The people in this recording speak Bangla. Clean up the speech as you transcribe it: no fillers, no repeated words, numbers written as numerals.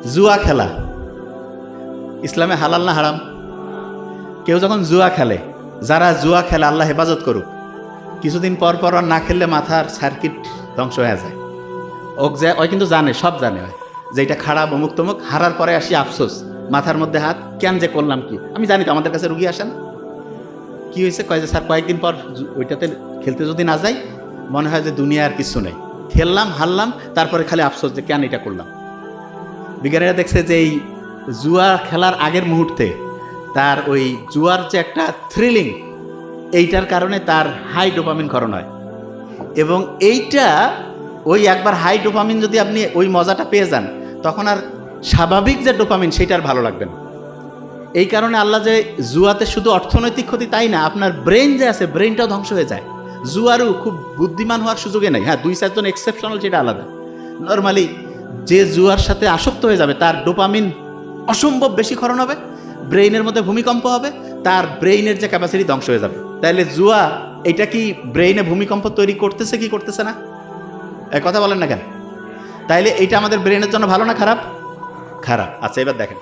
জুয়া খেলা ইসলামে হালাল না হারাম? কেউ যখন জুয়া খেলে, যারা জুয়া খেলে আল্লাহ হেফাজত করুক, কিছুদিন পর পর আর না খেললে মাথার সার্কিট ধ্বংস হয়ে যায়। ওই কিন্তু জানে, সব জানে যে এটা খারাপ, অমুক তমুক। হারার পরে আসি আফসোস, মাথার মধ্যে হাত, কেন যে করলাম কি। আমি জানি তো, আমাদের কাছে রুগী আসেন, কি হয়েছে, কয় যে স্যার কয়েকদিন পর ওইটাতে খেলতে যদি না যাই মনে হয় যে দুনিয়া আর কিছু নেই, খেললাম হারলাম, তারপরে খালি আফসোস যে কেন এটা করলাম। বিজ্ঞানীরা দেখছে যে এই জুয়া খেলার আগের মুহূর্তে তার ওই জুয়ার যে একটা থ্রিলিং, এইটার কারণে তার হাই ডোপামিন ক্ষরণ হয়। এবং এইটা ওই একবার হাই ডোপামিন যদি আপনি ওই মজাটা পেয়ে যান, তখন আর স্বাভাবিক যে ডোপামিন সেটা আর ভালো লাগবে না। এই কারণে আল্লাহ যে জুয়াতে শুধু অর্থনৈতিক ক্ষতি তাই না, আপনার ব্রেন যে আছে, ব্রেনটাও ধ্বংস হয়ে যায়। জুয়ারও খুব বুদ্ধিমান হওয়ার সুযোগে নেই। হ্যাঁ, 2-4 জন এক্সেপশনাল, সেটা আলাদা। নর্মালি যে জুয়ার সাথে আসক্ত হয়ে যাবে তার ডোপামিন অসম্ভব বেশি ক্ষরণ হবে, ব্রেইনের মধ্যে ভূমিকম্প হবে, তার ব্রেইনের যে ক্যাপাসিটি ধ্বংস হয়ে যাবে। তাইলে জুয়া এটা কি ব্রেইনে ভূমিকম্প তৈরি করতেছে কি করতেছে না? এক কথা বলেন না কেন? তাইলে এটা আমাদের ব্রেইনের জন্য ভালো না খারাপ? খারাপ। আচ্ছা, এবার দেখেন।